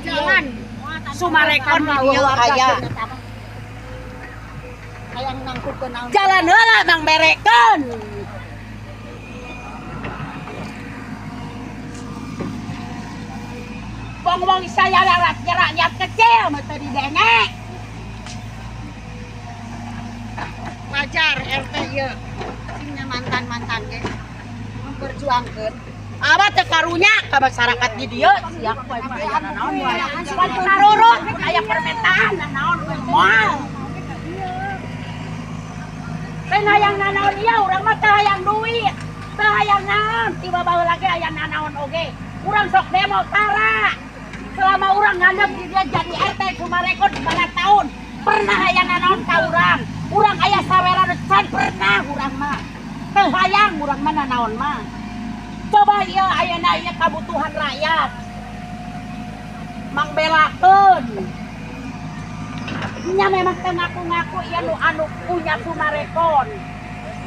jalan Sumarekon di dieu aya. Hayang nangkukeun naon. Jalan heula Mang berekeun. Wong-wong saya rakyat kecil mah teu didenge. Wajar RT ieu. Sing mantan-mantan ge memperjuangkeun. Abah teu karunya ka masyarakat di dieu sia poe naon moal. Pan karurut aya permintaan naon moal. Lain hayang nanaon ieu urang mah teu hayang duit. Teu hayang naon, tiba baheula ge aya nanaon oge. Urang sok demo tara. Selama urang ngandep di dia jadi RT Sumarekon 9 tahun. Pernah hayang nanaon ka urang. Urang aya saweran can pernah urang mah. Teu hayang urang mah nanaon mah. Coba ieu ayeuna ieu kabutuhan rakyat. Mangbelakeun. Nya memang teu ngaku-ngaku ieu nu anu punya Sumarekon.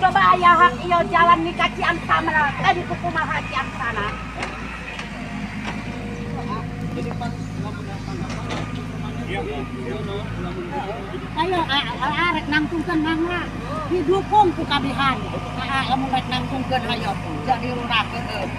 Coba aya hak ieu jalan di ka Ciansana, tadi ku kumaha Ciansana. Jadi pas Ayo arek nangtungkeun mangga. Didukung ku kabihan. Lamun rek nangtungkeun hayo jadi lurahkeun.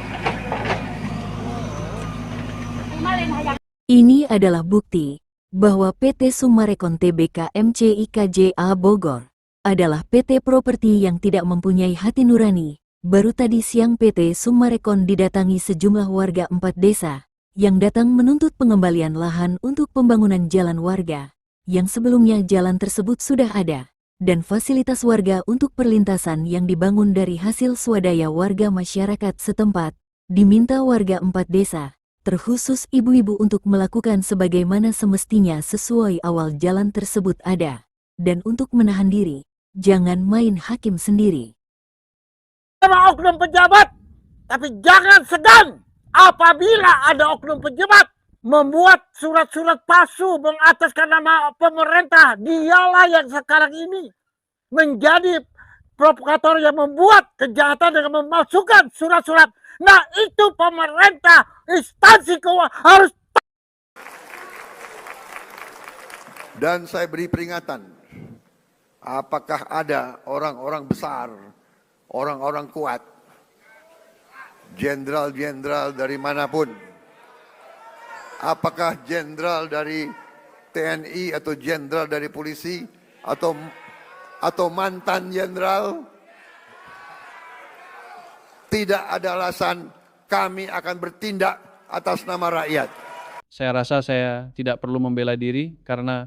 Kumalin hayang Ini adalah bukti bahwa PT Sumarekon Tbk MCIKJA Bogor adalah PT properti yang tidak mempunyai hati nurani. Baru tadi siang PT Sumarekon didatangi sejumlah warga 4 desa yang datang menuntut pengembalian lahan untuk pembangunan jalan warga, yang sebelumnya jalan tersebut sudah ada, dan fasilitas warga untuk perlintasan yang dibangun dari hasil swadaya warga masyarakat setempat, diminta warga 4 desa, terkhusus ibu-ibu untuk melakukan sebagaimana semestinya sesuai awal jalan tersebut ada, dan untuk menahan diri, jangan main hakim sendiri. Sama oknum pejabat, tapi jangan segan apabila ada oknum pejabat membuat surat-surat palsu mengataskan nama pemerintah. Dialah yang sekarang ini menjadi provokator yang membuat kejahatan dengan memasukkan surat-surat. Nah itu pemerintah, instansi keuangan harus. Dan saya beri peringatan, apakah ada orang-orang besar, orang-orang kuat, jenderal-jenderal dari manapun, apakah jenderal dari TNI atau jenderal dari polisi atau mantan jenderal, tidak ada alasan kami akan bertindak atas nama rakyat. Saya rasa saya tidak perlu membela diri karena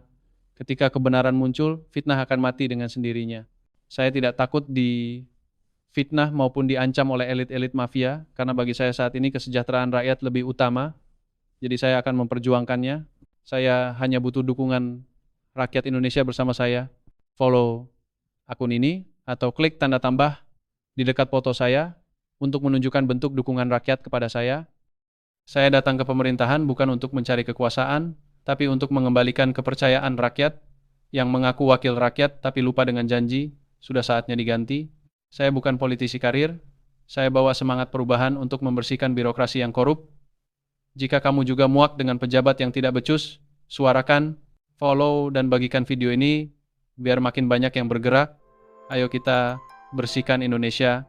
ketika kebenaran muncul, fitnah akan mati dengan sendirinya. Saya tidak takut difitnah maupun diancam oleh elit-elit mafia, karena bagi saya saat ini kesejahteraan rakyat lebih utama. Jadi saya akan memperjuangkannya. Saya hanya butuh dukungan rakyat Indonesia bersama saya. Follow akun ini atau klik tanda tambah di dekat foto saya untuk menunjukkan bentuk dukungan rakyat kepada saya. Saya datang ke pemerintahan bukan untuk mencari kekuasaan, tapi untuk mengembalikan kepercayaan rakyat yang mengaku wakil rakyat tapi lupa dengan janji, sudah saatnya diganti. Saya bukan politisi karir, saya bawa semangat perubahan untuk membersihkan birokrasi yang korup. Jika kamu juga muak dengan pejabat yang tidak becus, suarakan, follow, dan bagikan video ini biar makin banyak yang bergerak. Ayo kita bersihkan Indonesia.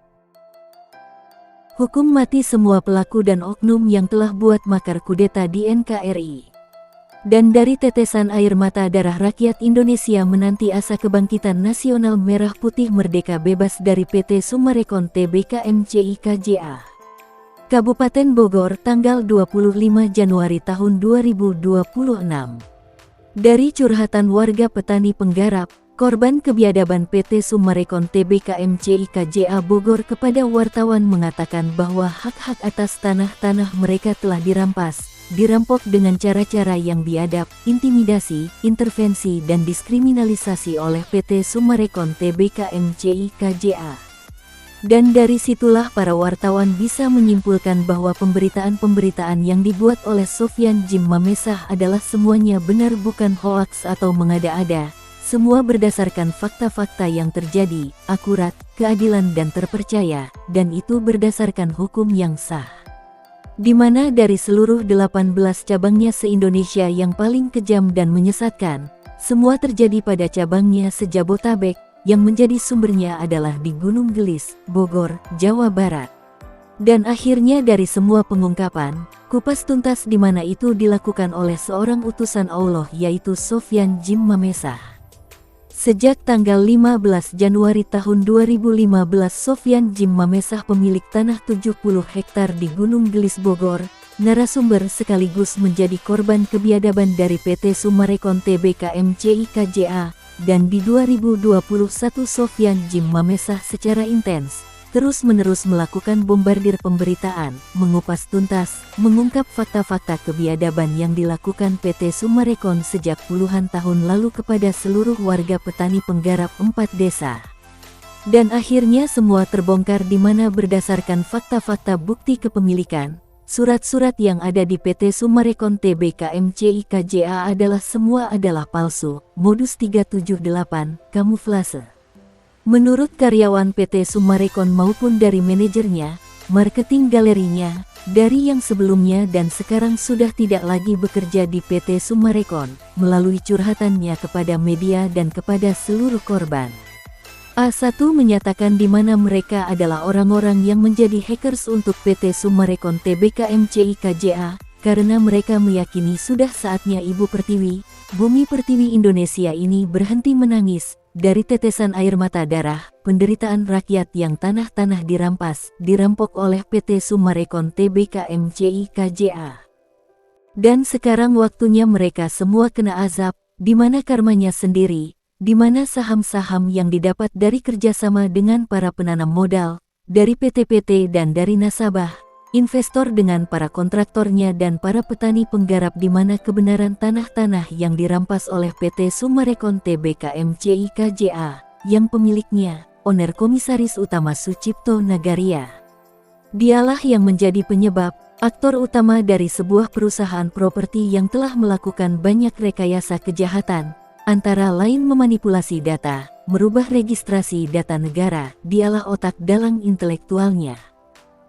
Hukum mati semua pelaku dan oknum yang telah buat makar kudeta di NKRI. Dan dari tetesan air mata darah rakyat Indonesia menanti asa kebangkitan nasional merah putih merdeka bebas dari PT Sumarekon Tbk MCIKJA. Kabupaten Bogor, tanggal 25 Januari tahun 2026. Dari curhatan warga petani penggarap, korban kebiadaban PT Sumarekon Tbk MCIKJA Bogor kepada wartawan mengatakan bahwa hak-hak atas tanah-tanah mereka telah dirampok dengan cara-cara yang biadab, intimidasi, intervensi dan diskriminalisasi oleh PT Sumarekon Tbk MCIKJA. Dan dari situlah para wartawan bisa menyimpulkan bahwa pemberitaan-pemberitaan yang dibuat oleh Sofyan Jim Mamesah adalah semuanya benar, bukan hoaks atau mengada-ada. Semua berdasarkan fakta-fakta yang terjadi, akurat, keadilan dan terpercaya, dan itu berdasarkan hukum yang sah. di mana dari seluruh 18 cabangnya se-Indonesia yang paling kejam dan menyesatkan, semua terjadi pada cabangnya se-Jabotabek, yang menjadi sumbernya adalah di Gunung Gelis, Bogor, Jawa Barat. Dan akhirnya dari semua pengungkapan, kupas tuntas di mana itu dilakukan oleh seorang utusan Allah yaitu Sofyan Jim Mamesah. Sejak tanggal 15 Januari tahun 2015, Sofyan Jim Mamesah, pemilik tanah 70 hektar di Gunung Gelis Bogor, narasumber sekaligus menjadi korban kebiadaban dari PT Summarecon Tbk MCI KJA, dan di 2021 Sofyan Jim Mamesah secara intens terus-menerus melakukan bombardir pemberitaan, mengupas tuntas, mengungkap fakta-fakta kebiadaban yang dilakukan PT Summarecon sejak puluhan tahun lalu kepada seluruh warga petani penggarap 4 desa. Dan akhirnya semua terbongkar di mana berdasarkan fakta-fakta bukti kepemilikan, surat-surat yang ada di PT Summarecon Tbk MCI KJA semua adalah palsu, modus 378, kamuflase. Menurut karyawan PT Summarecon maupun dari manajernya, marketing galerinya, dari yang sebelumnya dan sekarang sudah tidak lagi bekerja di PT Summarecon, melalui curhatannya kepada media dan kepada seluruh korban. A1 menyatakan di mana mereka adalah orang-orang yang menjadi hackers untuk PT Summarecon Tbk MCI KJA, karena mereka meyakini sudah saatnya Ibu Pertiwi, Bumi Pertiwi Indonesia ini berhenti menangis. Dari tetesan air mata darah, penderitaan rakyat yang tanah-tanah dirampok oleh PT Summarecon Tbk MCI KJA. Dan sekarang waktunya mereka semua kena azab, di mana karmanya sendiri, di mana saham-saham yang didapat dari kerjasama dengan para penanam modal, dari PT-PT dan dari nasabah, investor dengan para kontraktornya dan para petani penggarap, di mana kebenaran tanah-tanah yang dirampas oleh PT Summarecon Tbk MCI KJA, yang pemiliknya, owner komisaris utama Sucipto Nagaria. Dialah yang menjadi penyebab, aktor utama dari sebuah perusahaan properti yang telah melakukan banyak rekayasa kejahatan, antara lain memanipulasi data, merubah registrasi data negara. Dialah otak dalang intelektualnya.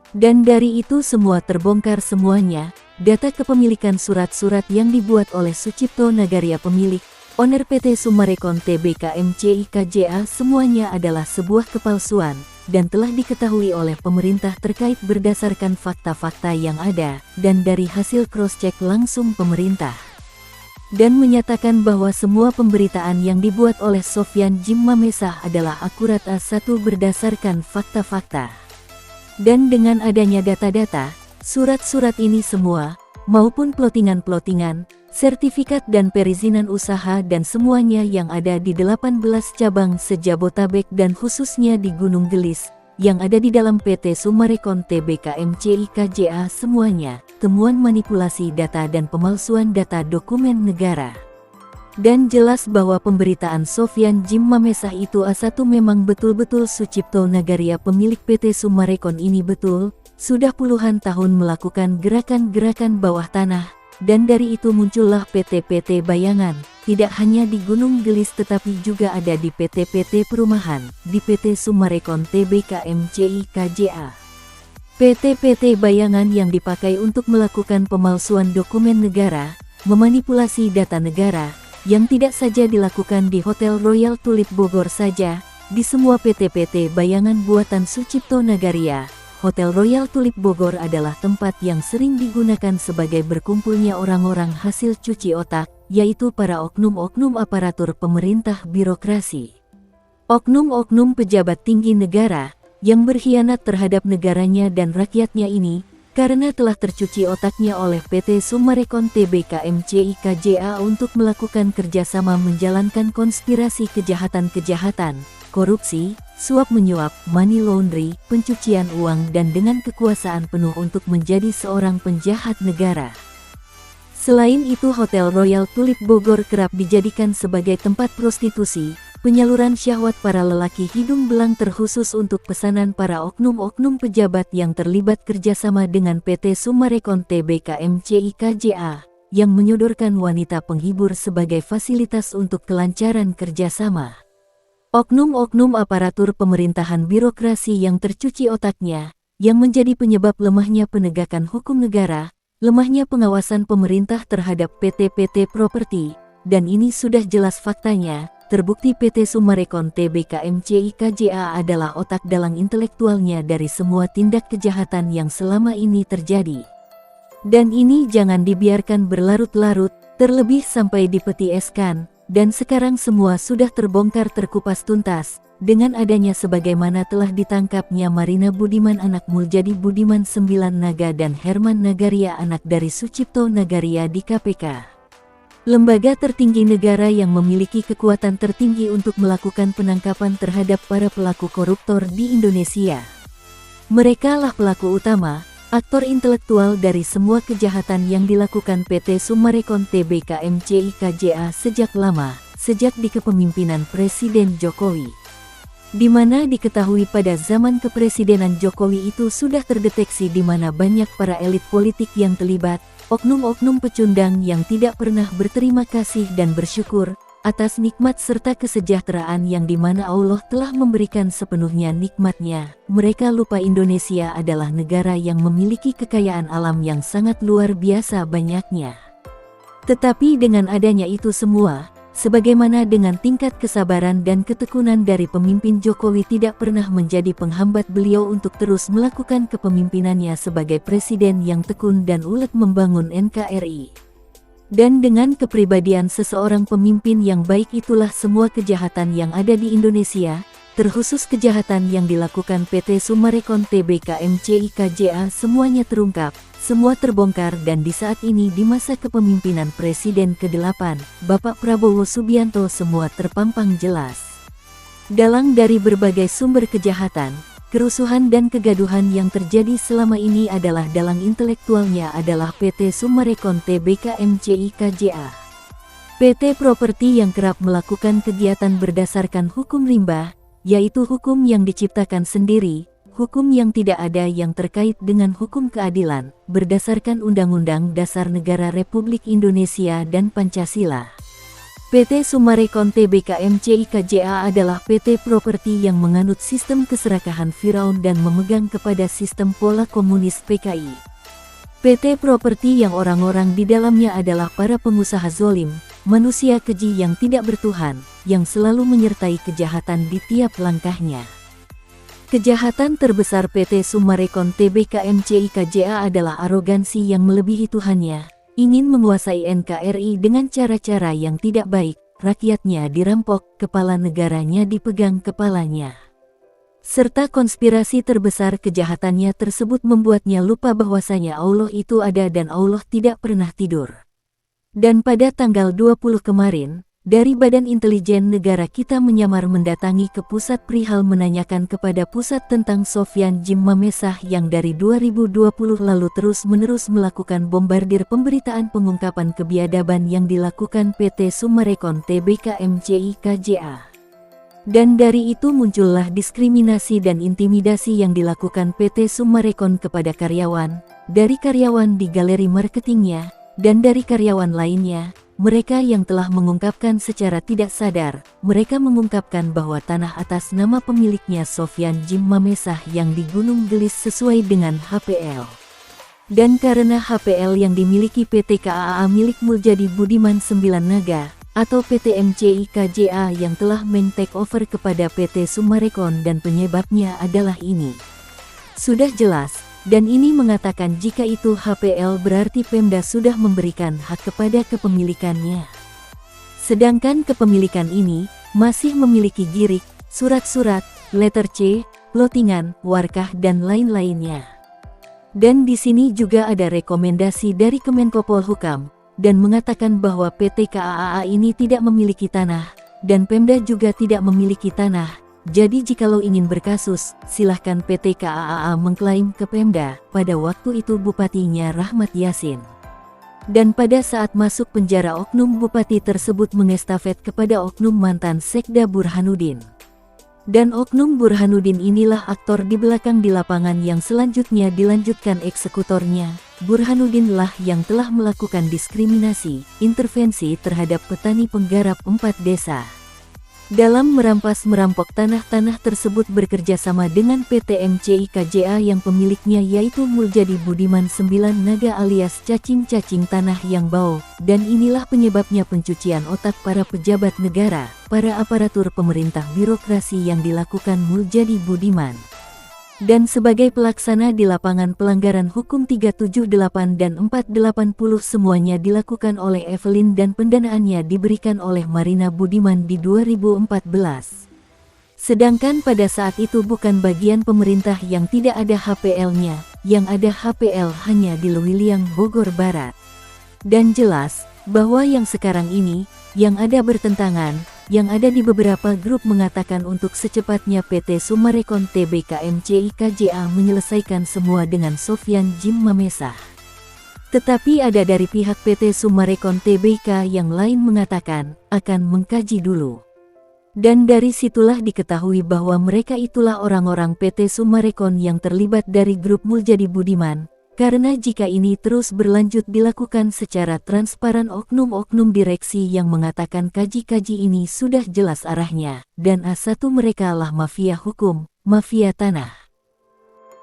Dan dari itu semua terbongkar semuanya, data kepemilikan surat-surat yang dibuat oleh Sucipto Nagaria, pemilik, owner PT Summarecon Tbk MCI KJA, semuanya adalah sebuah kepalsuan, dan telah diketahui oleh pemerintah terkait berdasarkan fakta-fakta yang ada, dan dari hasil cross-check langsung pemerintah. Dan menyatakan bahwa semua pemberitaan yang dibuat oleh Sofyan Jim Mamesah adalah akurat A1 berdasarkan fakta-fakta. Dan dengan adanya data-data, surat-surat ini semua, maupun plottingan-plottingan, sertifikat dan perizinan usaha dan semuanya yang ada di 18 cabang se-Jabotabek dan khususnya di Gunung Gelis, yang ada di dalam PT Summarecon Tbk MCI KJA, semuanya, temuan manipulasi data dan pemalsuan data dokumen negara. Dan jelas bahwa pemberitaan Sofyan Jim Mamesah itu A1 memang betul-betul Sucipto Nagaria, pemilik PT Summarecon ini betul, sudah puluhan tahun melakukan gerakan-gerakan bawah tanah, dan dari itu muncullah PT-PT bayangan, tidak hanya di Gunung Gelis tetapi juga ada di PT-PT perumahan, di PT Summarecon Tbk MCI KJA. PT-PT bayangan yang dipakai untuk melakukan pemalsuan dokumen negara, memanipulasi data negara, yang tidak saja dilakukan di Hotel Royal Tulip Bogor saja, di semua PT-PT bayangan buatan Sucipto Nagaria. Hotel Royal Tulip Bogor adalah tempat yang sering digunakan sebagai berkumpulnya orang-orang hasil cuci otak, yaitu para oknum-oknum aparatur pemerintah birokrasi. Oknum-oknum pejabat tinggi negara, yang berkhianat terhadap negaranya dan rakyatnya ini, karena telah tercuci otaknya oleh PT Summarecon Tbk MCI KJA untuk melakukan kerjasama menjalankan konspirasi kejahatan-kejahatan, korupsi, suap menyuap, money laundry, pencucian uang dan dengan kekuasaan penuh untuk menjadi seorang penjahat negara. Selain itu Hotel Royal Tulip Bogor kerap dijadikan sebagai tempat prostitusi, penyaluran syahwat para lelaki hidung belang terkhusus untuk pesanan para oknum-oknum pejabat yang terlibat kerjasama dengan PT Summarecon Tbk MCI KJA, yang menyodorkan wanita penghibur sebagai fasilitas untuk kelancaran kerjasama. Oknum-oknum aparatur pemerintahan birokrasi yang tercuci otaknya, yang menjadi penyebab lemahnya penegakan hukum negara, lemahnya pengawasan pemerintah terhadap PT-PT properti, dan ini sudah jelas faktanya, terbukti PT Summarecon Tbk MCI KJA adalah otak dalang intelektualnya dari semua tindak kejahatan yang selama ini terjadi. Dan ini jangan dibiarkan berlarut-larut, terlebih sampai dipetieskan, dan sekarang semua sudah terbongkar terkupas tuntas, dengan adanya sebagaimana telah ditangkapnya Marina Budiman anak Muljadi Budiman 9 Naga dan Herman Nagaria anak dari Sucipto Nagaria di KPK. Lembaga tertinggi negara yang memiliki kekuatan tertinggi untuk melakukan penangkapan terhadap para pelaku koruptor di Indonesia. Mereka lah pelaku utama, aktor intelektual dari semua kejahatan yang dilakukan PT Summarecon Tbk MCI KJA sejak lama, sejak di kepemimpinan Presiden Jokowi. Di mana diketahui pada zaman kepresidenan Jokowi itu sudah terdeteksi di mana banyak para elit politik yang terlibat, oknum-oknum pecundang yang tidak pernah berterima kasih dan bersyukur atas nikmat serta kesejahteraan yang dimana Allah telah memberikan sepenuhnya nikmatnya. Mereka lupa Indonesia adalah negara yang memiliki kekayaan alam yang sangat luar biasa banyaknya. Tetapi dengan adanya itu semua, sebagaimana dengan tingkat kesabaran dan ketekunan dari pemimpin Jokowi tidak pernah menjadi penghambat beliau untuk terus melakukan kepemimpinannya sebagai presiden yang tekun dan ulet membangun NKRI. Dan dengan kepribadian seseorang pemimpin yang baik itulah semua kejahatan yang ada di Indonesia, terkhusus kejahatan yang dilakukan PT Summarecon Tbk MCI KJA semuanya terungkap, semua terbongkar dan di saat ini di masa kepemimpinan Presiden ke-8, Bapak Prabowo Subianto semua terpampang jelas. Dalang dari berbagai sumber kejahatan, kerusuhan dan kegaduhan yang terjadi selama ini adalah dalang intelektualnya adalah PT Summarecon Tbk MCI KJA. PT properti yang kerap melakukan kegiatan berdasarkan hukum rimba, yaitu hukum yang diciptakan sendiri, hukum yang tidak ada yang terkait dengan hukum keadilan, berdasarkan Undang-Undang Dasar Negara Republik Indonesia dan Pancasila. PT Summarecon Tbk MCI KJA adalah PT properti yang menganut sistem keserakahan Firaun dan memegang kepada sistem pola komunis PKI. PT properti yang orang-orang di dalamnya adalah para pengusaha zolim, manusia keji yang tidak bertuhan, yang selalu menyertai kejahatan di tiap langkahnya. Kejahatan terbesar PT Summarecon Tbk MCI KJA adalah arogansi yang melebihi Tuhannya, ingin menguasai NKRI dengan cara-cara yang tidak baik, rakyatnya dirampok, kepala negaranya dipegang kepalanya. Serta konspirasi terbesar kejahatannya tersebut membuatnya lupa bahwasanya Allah itu ada dan Allah tidak pernah tidur. Dan pada tanggal 20 kemarin, dari Badan Intelijen Negara kita menyamar mendatangi ke pusat perihal menanyakan kepada pusat tentang Sofyan Jim Mamesah yang dari 2020 lalu terus-menerus melakukan bombardir pemberitaan pengungkapan kebiadaban yang dilakukan PT Summarecon Tbk MCI KJA. Dan dari itu muncullah diskriminasi dan intimidasi yang dilakukan PT Summarecon kepada karyawan, dari karyawan di galeri marketingnya, dan dari karyawan lainnya. Mereka yang telah mengungkapkan secara tidak sadar, mereka mengungkapkan bahwa tanah atas nama pemiliknya Sofyan Jim Mamesah yang di Gunung Gelis sesuai dengan HPL. Dan karena HPL yang dimiliki PT KAA milik Muljadi Budiman 9 Naga, atau PT MCI KJA yang telah men-take over kepada PT Summarecon dan penyebabnya adalah ini. Sudah jelas. Dan ini mengatakan jika itu HPL berarti Pemda sudah memberikan hak kepada kepemilikannya. Sedangkan kepemilikan ini masih memiliki girik, surat-surat, letter C, plottingan, warkah dan lain-lainnya. Dan di sini juga ada rekomendasi dari Kemenko Polhukam dan mengatakan bahwa PT KAA ini tidak memiliki tanah dan Pemda juga tidak memiliki tanah. Jadi jikalau ingin berkasus, silahkan PT KAA mengklaim ke Pemda. Pada waktu itu bupatinya Rahmat Yasin. Dan pada saat masuk penjara oknum bupati tersebut mengestafet kepada oknum mantan Sekda Burhanuddin. Dan oknum Burhanuddin inilah aktor di belakang di lapangan yang selanjutnya dilanjutkan eksekutornya. Burhanuddin lah yang telah melakukan diskriminasi, intervensi terhadap petani penggarap 4 desa. dalam merampok tanah-tanah tersebut bekerja sama dengan PT MCI KJA yang pemiliknya yaitu Muljadi Budiman 9 Naga alias cacing-cacing tanah yang bau, dan inilah penyebabnya pencucian otak para pejabat negara, para aparatur pemerintah birokrasi yang dilakukan Muljadi Budiman. Dan sebagai pelaksana di lapangan pelanggaran hukum 378 dan 480 semuanya dilakukan oleh Evelyn dan pendanaannya diberikan oleh Marina Budiman di 2014. Sedangkan pada saat itu bukan bagian pemerintah yang tidak ada HPL-nya, yang ada HPL hanya di Lewiliang, Bogor Barat. Dan jelas bahwa yang sekarang ini, yang ada bertentangan, yang ada di beberapa grup mengatakan untuk secepatnya PT Summarecon Tbk MCI KJA menyelesaikan semua dengan Sofyan Jim Mamesah. Tetapi ada dari pihak PT Summarecon Tbk yang lain mengatakan akan mengkaji dulu. Dan dari situlah diketahui bahwa mereka itulah orang-orang PT Summarecon yang terlibat dari grup Muljadi Budiman. Karena jika ini terus berlanjut dilakukan secara transparan oknum-oknum direksi yang mengatakan kaji-kaji ini sudah jelas arahnya, dan A1 mereka lah mafia hukum, mafia tanah.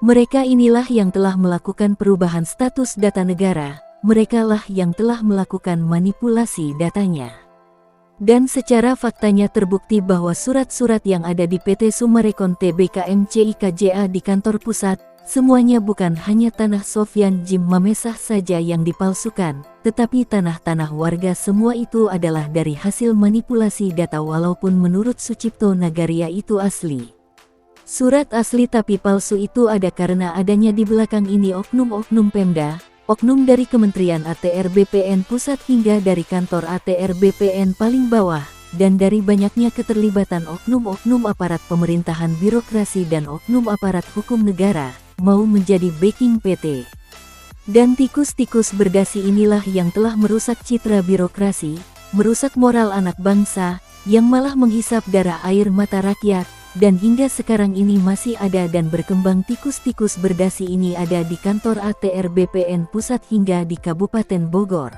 Mereka inilah yang telah melakukan perubahan status data negara, mereka lah yang telah melakukan manipulasi datanya. Dan secara faktanya terbukti bahwa surat-surat yang ada di PT Summarecon Tbk MCI KJA di kantor pusat, semuanya bukan hanya tanah Sofyan Jim Mamesah saja yang dipalsukan, tetapi tanah-tanah warga semua itu adalah dari hasil manipulasi data walaupun menurut Sucipto Nagaria itu asli. Surat asli tapi palsu itu ada karena adanya di belakang ini oknum-oknum Pemda, oknum dari Kementerian ATR BPN Pusat hingga dari kantor ATR BPN paling bawah, dan dari banyaknya keterlibatan oknum-oknum aparat pemerintahan birokrasi dan oknum aparat hukum negara, mau menjadi backing PT. Dan tikus-tikus berdasi inilah yang telah merusak citra birokrasi, merusak moral anak bangsa, yang malah menghisap darah air mata rakyat, dan hingga sekarang ini masih ada dan berkembang tikus-tikus berdasi ini ada di kantor ATR BPN Pusat hingga di Kabupaten Bogor.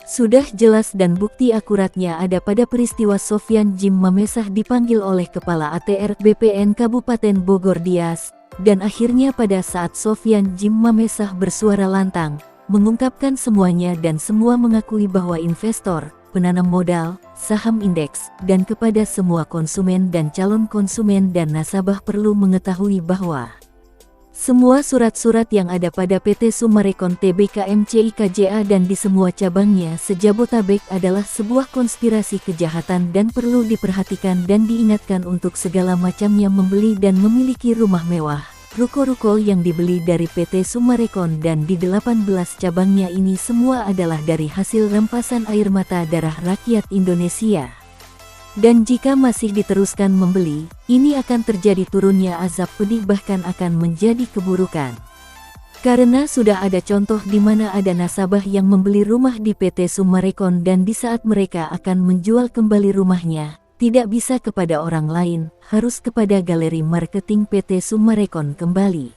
Sudah jelas dan bukti akuratnya ada pada peristiwa Sofyan Jim Mamesah dipanggil oleh Kepala ATR BPN Kabupaten Bogor Dias, dan akhirnya pada saat Sofyan Jim Mamesah bersuara lantang, mengungkapkan semuanya dan semua mengakui bahwa investor, penanam modal, saham indeks, dan kepada semua konsumen dan calon konsumen dan nasabah perlu mengetahui bahwa semua surat-surat yang ada pada PT Summarecon Tbk MCI KJA dan di semua cabangnya sejabotabek adalah sebuah konspirasi kejahatan dan perlu diperhatikan dan diingatkan untuk segala macamnya membeli dan memiliki rumah mewah, ruko-ruko yang dibeli dari PT Summarecon dan di 18 cabangnya ini semua adalah dari hasil rampasan air mata darah rakyat Indonesia. Dan jika masih diteruskan membeli, ini akan terjadi turunnya azab pedih bahkan akan menjadi keburukan. Karena sudah ada contoh di mana ada nasabah yang membeli rumah di PT Summarecon dan di saat mereka akan menjual kembali rumahnya, tidak bisa kepada orang lain, harus kepada galeri marketing PT Summarecon kembali.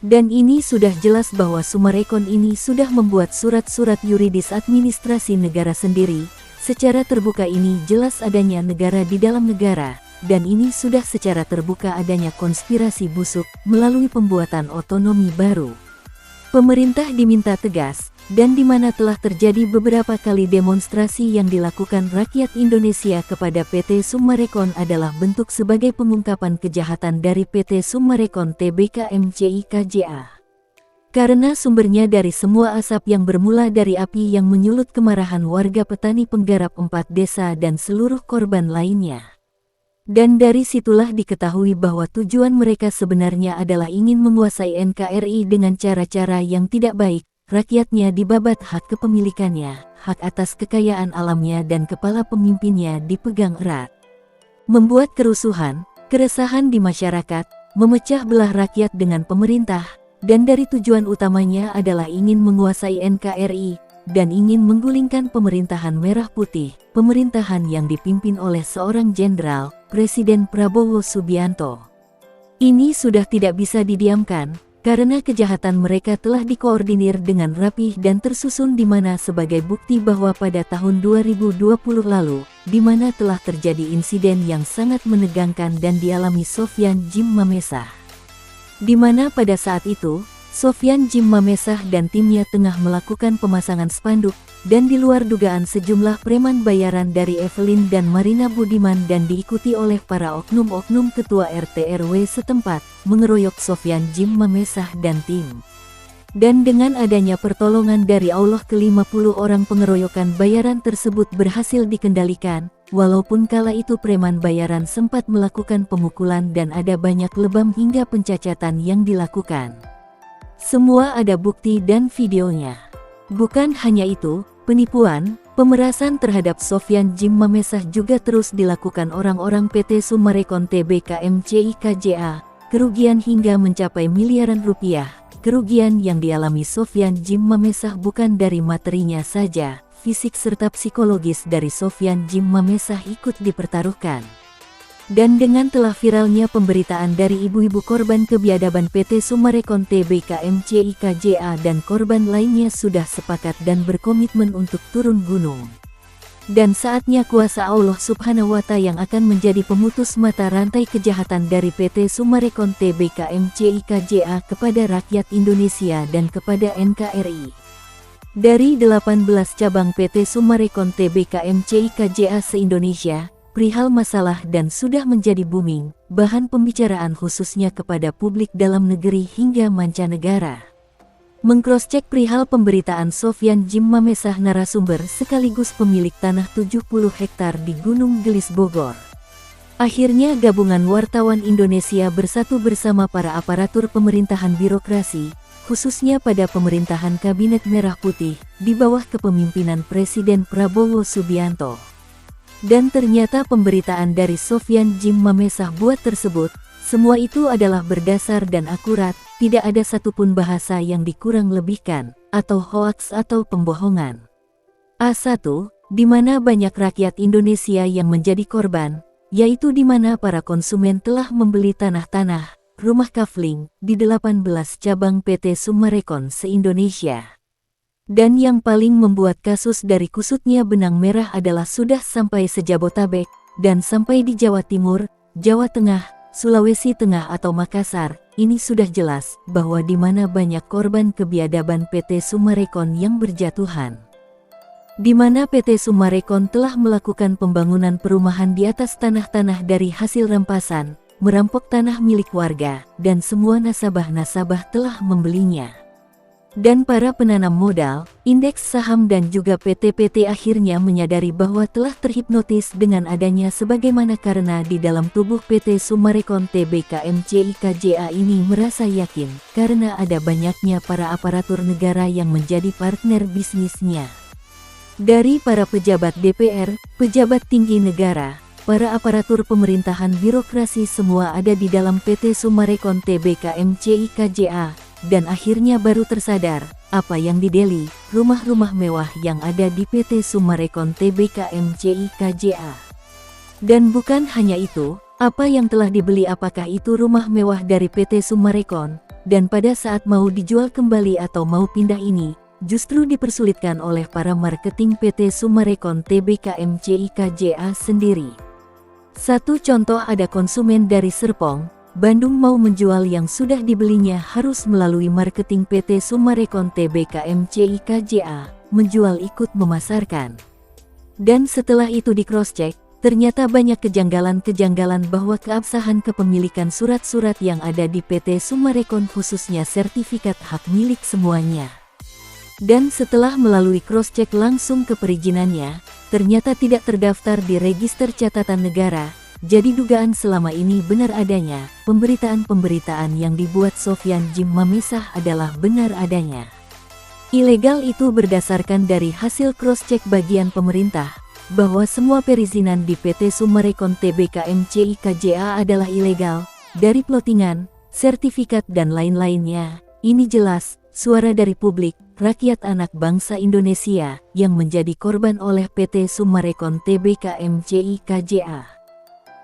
Dan ini sudah jelas bahwa Summarecon ini sudah membuat surat-surat yuridis administrasi negara sendiri. Secara terbuka ini jelas adanya negara di dalam negara, dan ini sudah secara terbuka adanya konspirasi busuk melalui pembuatan otonomi baru. Pemerintah diminta tegas, dan di mana telah terjadi beberapa kali demonstrasi yang dilakukan rakyat Indonesia kepada PT Summarecon adalah bentuk sebagai pengungkapan kejahatan dari PT Summarecon Tbk MCI KJA. Karena sumbernya dari semua asap yang bermula dari api yang menyulut kemarahan warga petani penggarap 4 desa dan seluruh korban lainnya. Dan dari situlah diketahui bahwa tujuan mereka sebenarnya adalah ingin menguasai NKRI dengan cara-cara yang tidak baik, rakyatnya dibabat hak kepemilikannya, hak atas kekayaan alamnya dan kepala pemimpinnya dipegang erat. Membuat kerusuhan, keresahan di masyarakat, memecah belah rakyat dengan pemerintah, dan dari tujuan utamanya adalah ingin menguasai NKRI, dan ingin menggulingkan pemerintahan merah putih, pemerintahan yang dipimpin oleh seorang jenderal, Presiden Prabowo Subianto. Ini sudah tidak bisa didiamkan, karena kejahatan mereka telah dikoordinir dengan rapih dan tersusun di mana sebagai bukti bahwa pada tahun 2020 lalu, di mana telah terjadi insiden yang sangat menegangkan dan dialami Sofyan Jim Mamesah. Di mana pada saat itu, Sofyan Jim Mamesah dan timnya tengah melakukan pemasangan spanduk, dan di luar dugaan sejumlah preman bayaran dari Evelyn dan Marina Budiman dan diikuti oleh para oknum-oknum ketua RT RW setempat, mengeroyok Sofyan Jim Mamesah dan tim. Dan dengan adanya pertolongan dari Allah ke-50 orang pengeroyokan bayaran tersebut berhasil dikendalikan, walaupun kala itu preman bayaran sempat melakukan pemukulan dan ada banyak lebam hingga pencacatan yang dilakukan. Semua ada bukti dan videonya. Bukan hanya itu, penipuan, pemerasan terhadap Sofyan Jim Mamesah juga terus dilakukan orang-orang PT Summarecon Tbk MCIKJA, kerugian hingga mencapai miliaran rupiah. Kerugian yang dialami Sofyan Jim Mamesah bukan dari materinya saja, fisik serta psikologis dari Sofyan Jim Mamesah ikut dipertaruhkan. Dan dengan telah viralnya pemberitaan dari ibu-ibu korban kebiadaban PT Summarecon Tbk MCIKJA dan korban lainnya sudah sepakat dan berkomitmen untuk turun gunung. Dan saatnya kuasa Allah Subhanahu wa Ta'ala yang akan menjadi pemutus mata rantai kejahatan dari PT Summarecon Tbk MCIKJA kepada rakyat Indonesia dan kepada NKRI. Dari 18 cabang PT Summarecon Tbk MCIKJA se-Indonesia, perihal masalah dan sudah menjadi booming, bahan pembicaraan khususnya kepada publik dalam negeri hingga mancanegara. Mengcross-check perihal pemberitaan Sofyan Jim Mamesah narasumber sekaligus pemilik tanah 70 hektar di Gunung Gelis Bogor. Akhirnya gabungan wartawan Indonesia bersatu bersama para aparatur pemerintahan birokrasi, khususnya pada pemerintahan Kabinet Merah Putih, di bawah kepemimpinan Presiden Prabowo Subianto. Dan ternyata pemberitaan dari Sofyan Jim Mamesah buat tersebut, semua itu adalah berdasar dan akurat, tidak ada satupun bahasa yang dikurang lebihkan, atau hoaks atau pembohongan. A1, di mana banyak rakyat Indonesia yang menjadi korban, yaitu di mana para konsumen telah membeli tanah-tanah, rumah kafling, di 18 cabang PT Summarecon se-Indonesia. Dan yang paling membuat kasus dari kusutnya benang merah adalah sudah sampai se-Jabotabek, dan sampai di Jawa Timur, Jawa Tengah, Sulawesi Tengah atau Makassar. Ini sudah jelas bahwa di mana banyak korban kebiadaban PT Summarecon yang berjatuhan. Di mana PT Summarecon telah melakukan pembangunan perumahan di atas tanah-tanah dari hasil rampasan, merampok tanah milik warga, dan semua nasabah-nasabah telah membelinya. Dan para penanam modal, indeks saham dan juga PT-PT akhirnya menyadari bahwa telah terhipnotis dengan adanya sebagaimana karena di dalam tubuh PT Summarecon Tbk MCIKJA ini merasa yakin karena ada banyaknya para aparatur negara yang menjadi partner bisnisnya. Dari para pejabat DPR, pejabat tinggi negara, para aparatur pemerintahan birokrasi semua ada di dalam PT Summarecon Tbk MCIKJA. Dan akhirnya baru tersadar, apa yang dideli, rumah-rumah mewah yang ada di PT Summarecon Tbk MCIKJA. Dan bukan hanya itu, apa yang telah dibeli apakah itu rumah mewah dari PT Summarecon, dan pada saat mau dijual kembali atau mau pindah ini, justru dipersulitkan oleh para marketing PT Summarecon Tbk MCIKJA sendiri. Satu contoh ada konsumen dari Serpong, Bandung mau menjual yang sudah dibelinya harus melalui marketing PT Summarecon Tbk MCIKJA, menjual ikut memasarkan. Dan setelah itu di cross-check, ternyata banyak kejanggalan-kejanggalan bahwa keabsahan kepemilikan surat-surat yang ada di PT Summarecon khususnya sertifikat hak milik semuanya. Dan setelah melalui cross-check langsung ke perizinannya, ternyata tidak terdaftar di Register Catatan Negara. Jadi dugaan selama ini benar adanya, pemberitaan-pemberitaan yang dibuat Sofyan Jim Mamesah adalah benar adanya. Ilegal itu berdasarkan dari hasil cross-check bagian pemerintah, bahwa semua perizinan di PT Summarecon Tbk MCIKJA adalah ilegal, dari plottingan, sertifikat dan lain-lainnya. Ini jelas, suara dari publik, rakyat anak bangsa Indonesia, yang menjadi korban oleh PT Summarecon Tbk MCIKJA.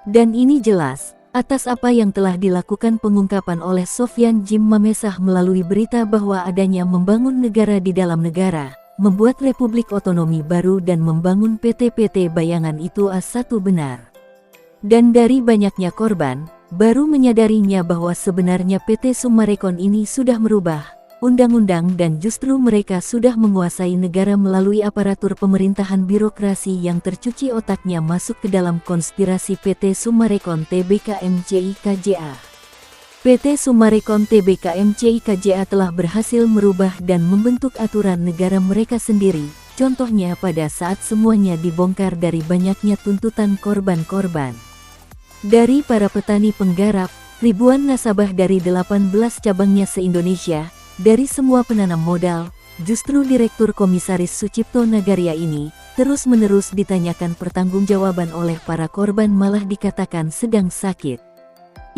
Dan ini jelas, atas apa yang telah dilakukan pengungkapan oleh Sofyan Jim Mamesah melalui berita bahwa adanya membangun negara di dalam negara, membuat Republik Otonomi baru dan membangun PT-PT bayangan itu satu benar. Dan dari banyaknya korban, baru menyadarinya bahwa sebenarnya PT Summarecon ini sudah merubah undang-undang dan justru mereka sudah menguasai negara melalui aparatur pemerintahan birokrasi yang tercuci otaknya masuk ke dalam konspirasi PT Summarecon Tbk MCI KJA. PT Summarecon Tbk MCI KJA telah berhasil merubah dan membentuk aturan negara mereka sendiri, contohnya pada saat semuanya dibongkar dari banyaknya tuntutan korban-korban. Dari para petani penggarap, ribuan nasabah dari 18 cabangnya se-Indonesia, dari semua penanam modal, justru Direktur Komisaris Sucipto Nagaria ini, terus-menerus ditanyakan pertanggungjawaban oleh para korban malah dikatakan sedang sakit.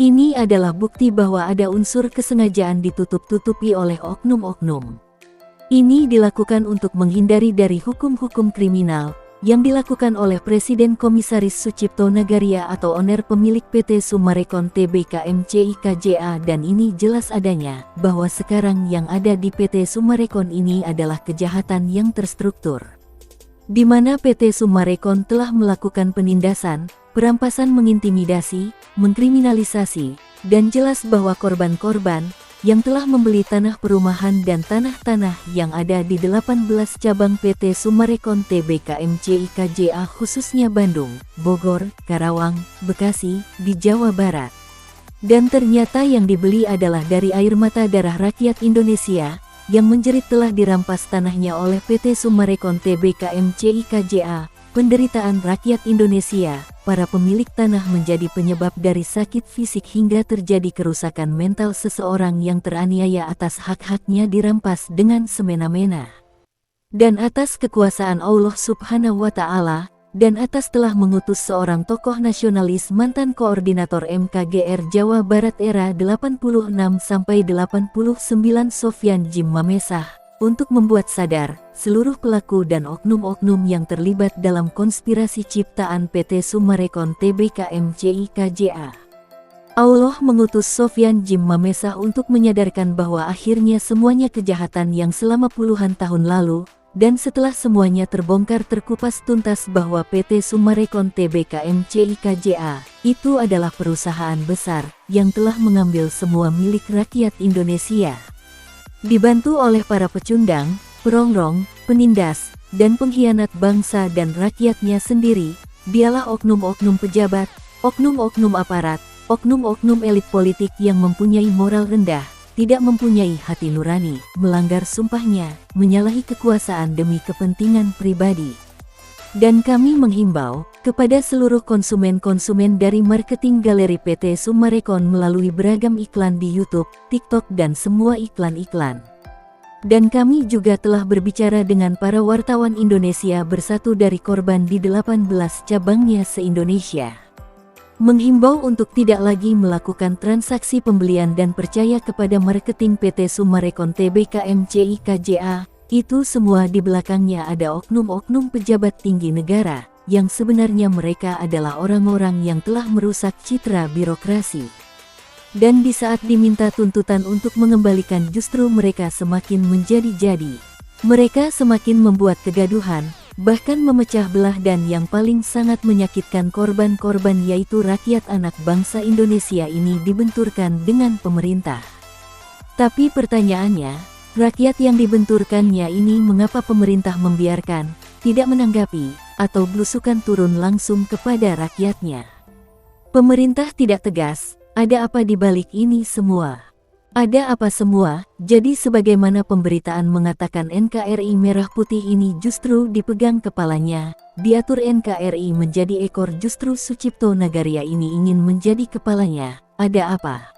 Ini adalah bukti bahwa ada unsur kesengajaan ditutup-tutupi oleh oknum-oknum. Ini dilakukan untuk menghindari dari hukum-hukum kriminal yang dilakukan oleh Presiden Komisaris Sucipto Nagaria atau owner pemilik PT Summarecon Tbk MCI KJA, dan ini jelas adanya bahwa sekarang yang ada di PT Summarecon ini adalah kejahatan yang terstruktur, di mana PT Summarecon telah melakukan penindasan, perampasan, mengintimidasi, mengkriminalisasi, dan jelas bahwa korban-korban yang telah membeli tanah perumahan dan tanah-tanah yang ada di 18 cabang PT Summarecon Tbk MCI KJA khususnya Bandung, Bogor, Karawang, Bekasi, di Jawa Barat. Dan ternyata yang dibeli adalah dari air mata darah rakyat Indonesia, yang menjerit telah dirampas tanahnya oleh PT Summarecon Tbk MCI KJA. Penderitaan rakyat Indonesia, para pemilik tanah menjadi penyebab dari sakit fisik hingga terjadi kerusakan mental seseorang yang teraniaya atas hak-haknya dirampas dengan semena-mena. Dan atas kekuasaan Allah Subhanahu wa Ta'ala, dan atas telah mengutus seorang tokoh nasionalis mantan koordinator MKGR Jawa Barat era 86-89 Sofyan Jim Mamesah, untuk membuat sadar seluruh pelaku dan oknum-oknum yang terlibat dalam konspirasi ciptaan PT Summarecon Tbk MCI KJA. Allah mengutus Sofyan Jim Mamesah untuk menyadarkan bahwa akhirnya semuanya kejahatan yang selama puluhan tahun lalu, dan setelah semuanya terbongkar terkupas tuntas bahwa PT Summarecon Tbk MCI KJA itu adalah perusahaan besar yang telah mengambil semua milik rakyat Indonesia. Dibantu oleh para pecundang, perongrong, penindas, dan pengkhianat bangsa dan rakyatnya sendiri, dialah oknum-oknum pejabat, oknum-oknum aparat, oknum-oknum elit politik yang mempunyai moral rendah, tidak mempunyai hati nurani, melanggar sumpahnya, menyalahi kekuasaan demi kepentingan pribadi. Dan kami menghimbau kepada seluruh konsumen-konsumen dari marketing galeri PT Summarecon melalui beragam iklan di YouTube, TikTok, dan semua iklan-iklan. Dan kami juga telah berbicara dengan para wartawan Indonesia bersatu dari korban di 18 cabangnya se-Indonesia. Menghimbau untuk tidak lagi melakukan transaksi pembelian dan percaya kepada marketing PT Summarecon Tbk MCI KJA. Itu semua di belakangnya ada oknum-oknum pejabat tinggi negara, yang sebenarnya mereka adalah orang-orang yang telah merusak citra birokrasi. Dan di saat diminta tuntutan untuk mengembalikan justru mereka semakin menjadi-jadi. Mereka semakin membuat kegaduhan, bahkan memecah belah, dan yang paling sangat menyakitkan korban-korban yaitu rakyat anak bangsa Indonesia ini dibenturkan dengan pemerintah. Tapi pertanyaannya, rakyat yang dibenturkannya ini mengapa pemerintah membiarkan, tidak menanggapi, atau blusukan turun langsung kepada rakyatnya? Pemerintah tidak tegas, ada apa di balik ini semua? Ada apa semua? Jadi sebagaimana pemberitaan mengatakan NKRI Merah Putih ini justru dipegang kepalanya, diatur NKRI menjadi ekor, justru Sucipto Nagaria ini ingin menjadi kepalanya. Ada apa?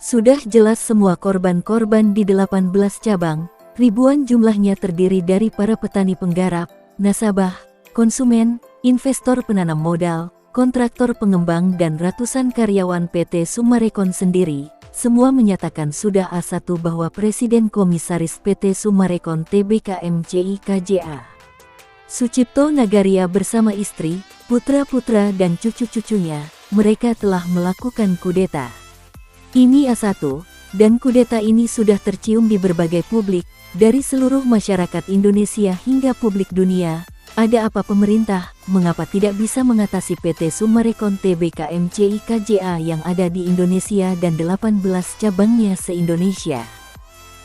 Sudah jelas semua korban-korban di 18 cabang, ribuan jumlahnya terdiri dari para petani penggarap, nasabah, konsumen, investor penanam modal, kontraktor pengembang, dan ratusan karyawan PT Summarecon sendiri. Semua menyatakan sudah A1 bahwa Presiden Komisaris PT Summarecon Tbk MCI KJA Sucipto Nagaria bersama istri, putra-putra, dan cucu-cucunya mereka telah melakukan kudeta. Ini A1, dan kudeta ini sudah tercium di berbagai publik, dari seluruh masyarakat Indonesia hingga publik dunia. Ada apa pemerintah, mengapa tidak bisa mengatasi PT Summarecon Tbk MCI KJA yang ada di Indonesia dan 18 cabangnya se-Indonesia?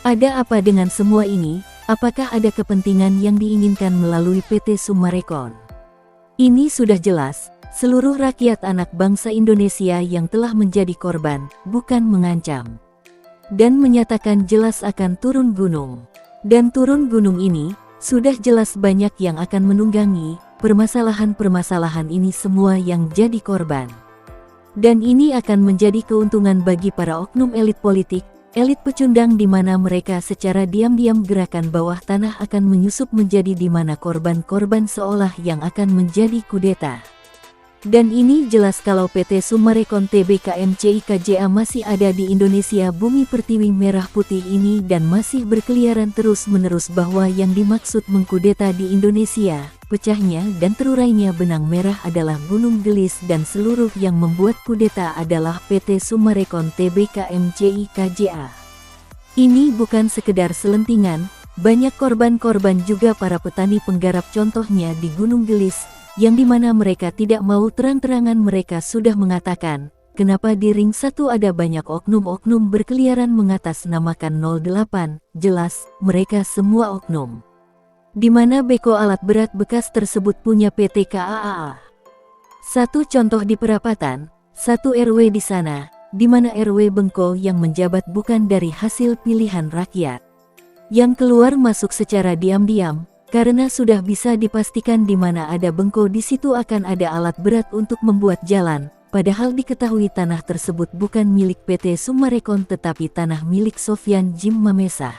Ada apa dengan semua ini? Apakah ada kepentingan yang diinginkan melalui PT Summarecon? Ini sudah jelas, seluruh rakyat anak bangsa Indonesia yang telah menjadi korban, bukan mengancam. Dan menyatakan jelas akan turun gunung. Dan turun gunung ini, sudah jelas banyak yang akan menunggangi permasalahan-permasalahan ini semua yang jadi korban. Dan ini akan menjadi keuntungan bagi para oknum elit politik, elit pecundang di mana mereka secara diam-diam gerakan bawah tanah akan menyusup menjadi di mana korban-korban seolah yang akan menjadi kudeta. Dan ini jelas kalau PT Summarecon Tbk MCI KJA masih ada di Indonesia bumi pertiwi merah putih ini dan masih berkeliaran terus-menerus bahwa yang dimaksud mengkudeta di Indonesia, pecahnya dan terurainya benang merah adalah Gunung Gelis dan seluruh yang membuat kudeta adalah PT Summarecon Tbk MCI KJA. Ini bukan sekedar selentingan, banyak korban-korban juga para petani penggarap contohnya di Gunung Gelis, yang dimana mereka tidak mau terang-terangan mereka sudah mengatakan, kenapa di ring 1 ada banyak oknum-oknum berkeliaran mengatasnamakan 08, jelas, mereka semua oknum. Di mana beko alat berat bekas tersebut punya PT KAA. Satu contoh di perapatan, satu RW di sana, di mana RW Bengko yang menjabat bukan dari hasil pilihan rakyat. Yang keluar masuk secara diam-diam, karena sudah bisa dipastikan di mana ada bengko di situ akan ada alat berat untuk membuat jalan, padahal diketahui tanah tersebut bukan milik PT Summarecon tetapi tanah milik Sofyan Jim Mamesah.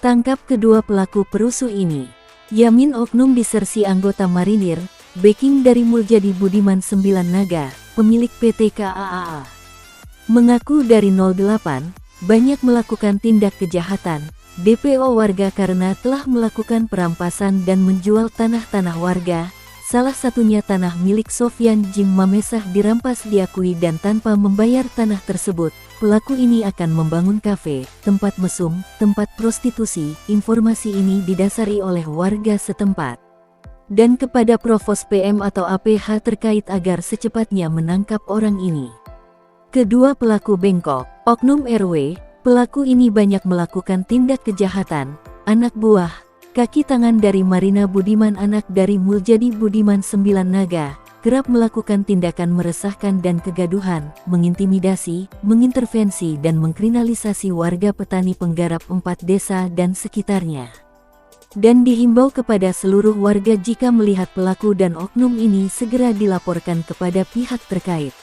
Tangkap kedua pelaku perusuh ini. Yamin oknum disersi anggota marinir, backing dari Muljadi Budiman 9 Naga, pemilik PT KAA. Mengaku dari 08, banyak melakukan tindak kejahatan, DPO warga karena telah melakukan perampasan dan menjual tanah-tanah warga, salah satunya tanah milik Sofyan Jim Mamesah dirampas diakui dan tanpa membayar tanah tersebut, pelaku ini akan membangun kafe, tempat mesum, tempat prostitusi. Informasi ini didasari oleh warga setempat. Dan kepada Provos PM atau APH terkait agar secepatnya menangkap orang ini. Kedua pelaku bengkok, oknum RW, pelaku ini banyak melakukan tindak kejahatan, anak buah, kaki tangan dari Marina Budiman anak dari Muljadi Budiman 9 Naga, kerap melakukan tindakan meresahkan dan kegaduhan, mengintimidasi, mengintervensi dan mengkriminalisasi warga petani penggarap 4 desa dan sekitarnya. Dan dihimbau kepada seluruh warga jika melihat pelaku dan oknum ini segera dilaporkan kepada pihak terkait.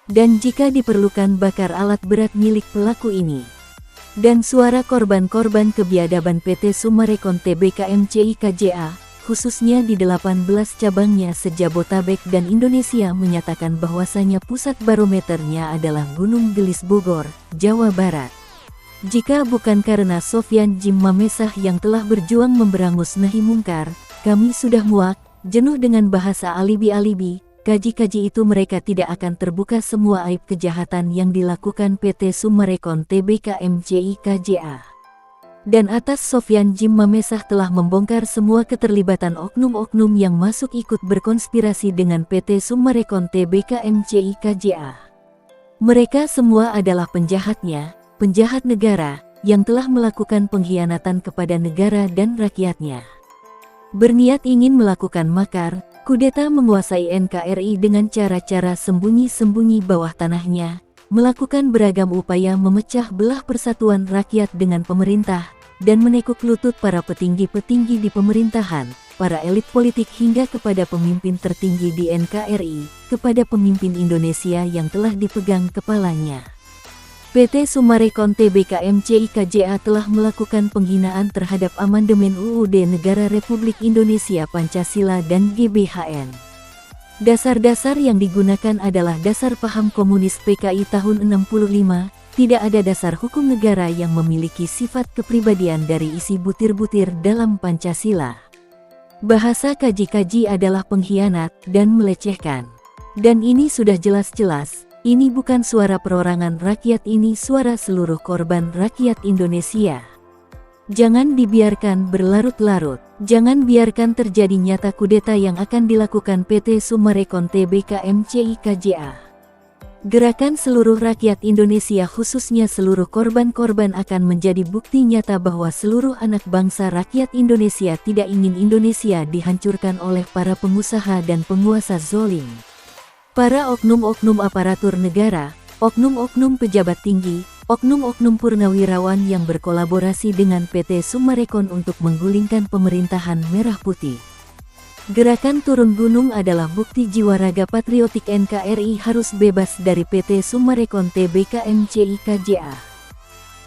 Dan jika diperlukan bakar alat berat milik pelaku ini. Dan suara korban-korban kebiadaban PT Summarecon Tbk MCI KJA, khususnya di 18 cabangnya se-Jabotabek dan Indonesia menyatakan bahwasanya pusat barometernya adalah Gunung Gelis Bogor, Jawa Barat. Jika bukan karena Sofyan Jim Mamesah yang telah berjuang memberangus nahi mungkar, kami sudah muak, jenuh dengan bahasa alibi-alibi, kaji-kaji itu mereka tidak akan terbuka semua aib kejahatan yang dilakukan PT Summarecon Tbk MCI KJA. Dan atas Sofyan Jim Mamesah telah membongkar semua keterlibatan oknum-oknum yang masuk ikut berkonspirasi dengan PT Summarecon Tbk MCI KJA. Mereka semua adalah penjahatnya, penjahat negara, yang telah melakukan pengkhianatan kepada negara dan rakyatnya. Berniat ingin melakukan makar, kudeta menguasai NKRI dengan cara-cara sembunyi-sembunyi bawah tanahnya, melakukan beragam upaya memecah belah persatuan rakyat dengan pemerintah, dan menekuk lutut para petinggi-petinggi di pemerintahan, para elit politik hingga kepada pemimpin tertinggi di NKRI, kepada pemimpin Indonesia yang telah dipegang kepalanya. PT Summarecon Tbk MCI KJA telah melakukan penghinaan terhadap amandemen UUD Negara Republik Indonesia Pancasila dan GBHN. Dasar-dasar yang digunakan adalah dasar paham komunis PKI tahun 65, tidak ada dasar hukum negara yang memiliki sifat kepribadian dari isi butir-butir dalam Pancasila. Bahasa kaji-kaji adalah pengkhianat dan melecehkan. Dan ini sudah jelas-jelas, ini bukan suara perorangan rakyat, ini suara seluruh korban rakyat Indonesia. Jangan dibiarkan berlarut-larut, jangan biarkan terjadi nyata kudeta yang akan dilakukan PT Summarecon Tbk MCI KJA. Gerakan seluruh rakyat Indonesia khususnya seluruh korban-korban akan menjadi bukti nyata bahwa seluruh anak bangsa rakyat Indonesia tidak ingin Indonesia dihancurkan oleh para pengusaha dan penguasa zolim. Para oknum-oknum aparatur negara, oknum-oknum pejabat tinggi, oknum-oknum purnawirawan yang berkolaborasi dengan PT Summarecon untuk menggulingkan pemerintahan merah putih. Gerakan turun gunung adalah bukti jiwa raga patriotik NKRI harus bebas dari PT Summarecon Tbk MCI KJA.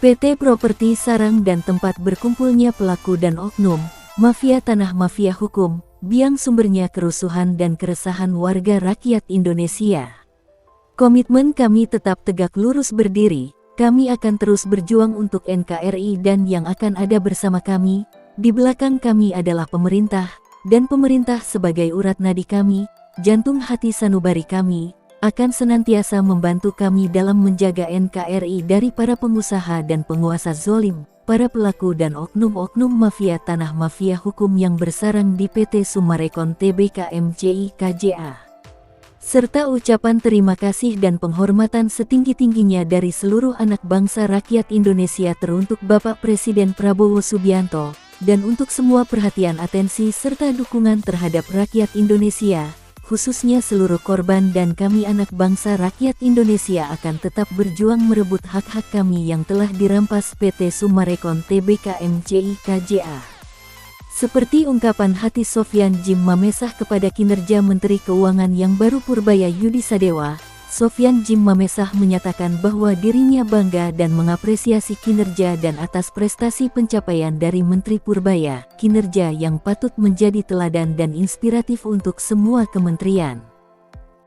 PT Properti sarang dan tempat berkumpulnya pelaku dan oknum, mafia tanah, mafia hukum, biang sumbernya kerusuhan dan keresahan warga rakyat Indonesia. Komitmen kami tetap tegak lurus berdiri, kami akan terus berjuang untuk NKRI dan yang akan ada bersama kami, di belakang kami adalah pemerintah, dan pemerintah sebagai urat nadi kami, jantung hati sanubari kami, akan senantiasa membantu kami dalam menjaga NKRI dari para pengusaha dan penguasa zolim, para pelaku dan oknum-oknum mafia tanah, mafia hukum yang bersarang di PT Summarecon Tbk MCI KJA. Serta ucapan terima kasih dan penghormatan setinggi-tingginya dari seluruh anak bangsa rakyat Indonesia teruntuk Bapak Presiden Prabowo Subianto, dan untuk semua perhatian, atensi serta dukungan terhadap rakyat Indonesia, khususnya seluruh korban, dan kami anak bangsa rakyat Indonesia akan tetap berjuang merebut hak-hak kami yang telah dirampas PT Summarecon Tbk MCI KJA. Seperti ungkapan hati Sofyan Jim Mamesah kepada kinerja Menteri Keuangan yang baru Purbaya Yudi Sadewa, Sofyan Jim Mamesah menyatakan bahwa dirinya bangga dan mengapresiasi kinerja dan atas prestasi pencapaian dari Menteri Purbaya, kinerja yang patut menjadi teladan dan inspiratif untuk semua kementerian.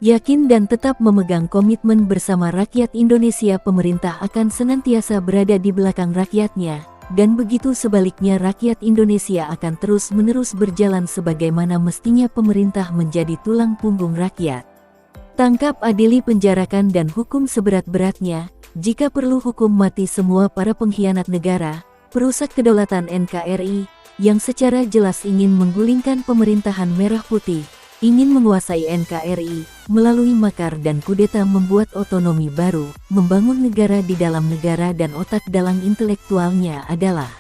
Yakin dan tetap memegang komitmen bersama rakyat Indonesia, pemerintah akan senantiasa berada di belakang rakyatnya, dan begitu sebaliknya rakyat Indonesia akan terus-menerus berjalan sebagaimana mestinya pemerintah menjadi tulang punggung rakyat. Tangkap, adili, penjarakan dan hukum seberat-beratnya, jika perlu hukum mati semua para pengkhianat negara, perusak kedaulatan NKRI, yang secara jelas ingin menggulingkan pemerintahan merah putih, ingin menguasai NKRI, melalui makar dan kudeta membuat otonomi baru, membangun negara di dalam negara, dan otak dalang intelektualnya adalah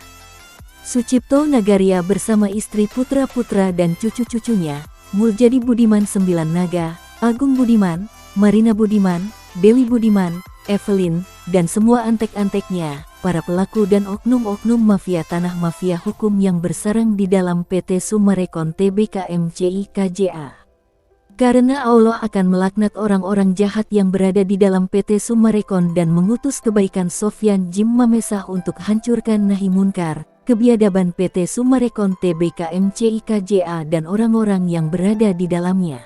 Sucipto Nagaria bersama istri, putra-putra dan cucu-cucunya, Muljadi Budiman 9 Naga, Agung Budiman, Marina Budiman, Dewi Budiman, Evelyn, dan semua antek-anteknya, para pelaku dan oknum-oknum mafia tanah, mafia hukum yang bersarang di dalam PT Summarecon Tbk MCI KJA. Karena Allah akan melaknat orang-orang jahat yang berada di dalam PT Summarecon dan mengutus kebaikan Sofyan Jim Mamesah untuk hancurkan nahi munkar, kebiadaban PT Summarecon Tbk MCI KJA dan orang-orang yang berada di dalamnya.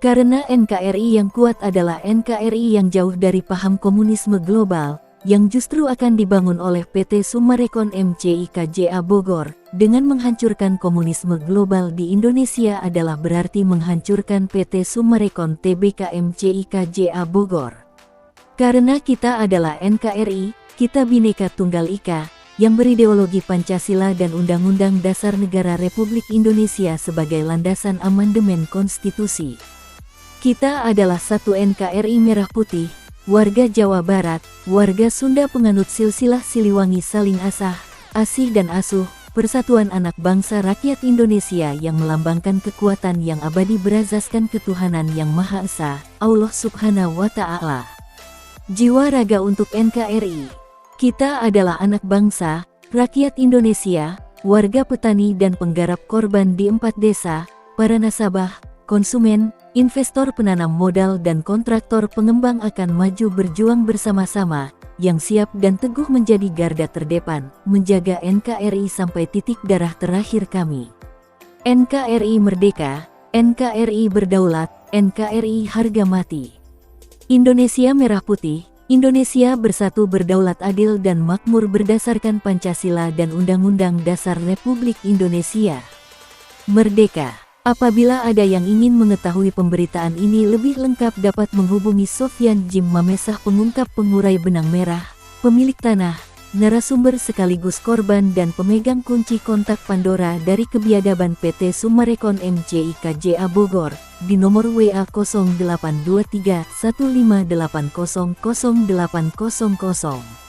Karena NKRI yang kuat adalah NKRI yang jauh dari paham komunisme global, yang justru akan dibangun oleh PT Summarecon MCI KJA Bogor. Dengan menghancurkan komunisme global di Indonesia adalah berarti menghancurkan PT Summarecon Tbk MCI KJA Bogor. Karena kita adalah NKRI, kita Bhinneka Tunggal Ika, yang berideologi Pancasila dan Undang-Undang Dasar Negara Republik Indonesia sebagai landasan amandemen konstitusi. Kita adalah satu NKRI Merah Putih, warga Jawa Barat, warga Sunda penganut silsilah Siliwangi saling asah, asih dan asuh, persatuan anak bangsa rakyat Indonesia yang melambangkan kekuatan yang abadi berazaskan ketuhanan yang Maha Esa, Allah Subhanahu wa Ta'ala. Jiwa raga untuk NKRI. Kita adalah anak bangsa, rakyat Indonesia, warga petani dan penggarap korban di 4 desa, para nasabah, konsumen, investor, penanam modal dan kontraktor pengembang akan maju berjuang bersama-sama, yang siap dan teguh menjadi garda terdepan, menjaga NKRI sampai titik darah terakhir kami. NKRI merdeka, NKRI berdaulat, NKRI harga mati. Indonesia Merah Putih, Indonesia bersatu, berdaulat, adil dan makmur berdasarkan Pancasila dan Undang-Undang Dasar Republik Indonesia. Merdeka! Apabila ada yang ingin mengetahui pemberitaan ini lebih lengkap dapat menghubungi Sofyan Jim Mamesah, pengungkap pengurai benang merah, pemilik tanah, narasumber sekaligus korban dan pemegang kunci kontak Pandora dari kebiadaban PT Sumarekon MCIKJA Bogor, di nomor WA 0823 15800 0800.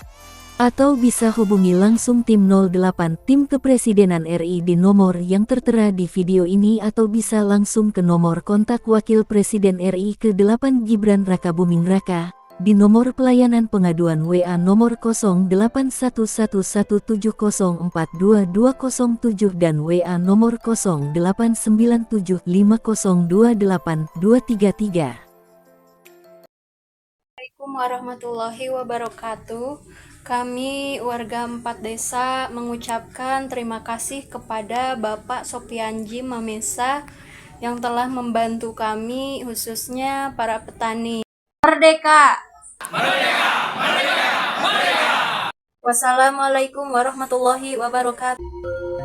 Atau bisa hubungi langsung tim 08 Tim Kepresidenan RI di nomor yang tertera di video ini atau bisa langsung ke nomor kontak Wakil Presiden RI ke-8 Gibran Rakabuming Raka di nomor pelayanan pengaduan WA nomor 0811704227 dan WA nomor 0897502823. Assalamualaikum warahmatullahi wabarakatuh. Kami warga 4 desa mengucapkan terima kasih kepada Bapak Sofyan Jim Mamesah yang telah membantu kami, khususnya para petani. Merdeka! Merdeka! Merdeka! Merdeka! Wassalamualaikum warahmatullahi wabarakatuh.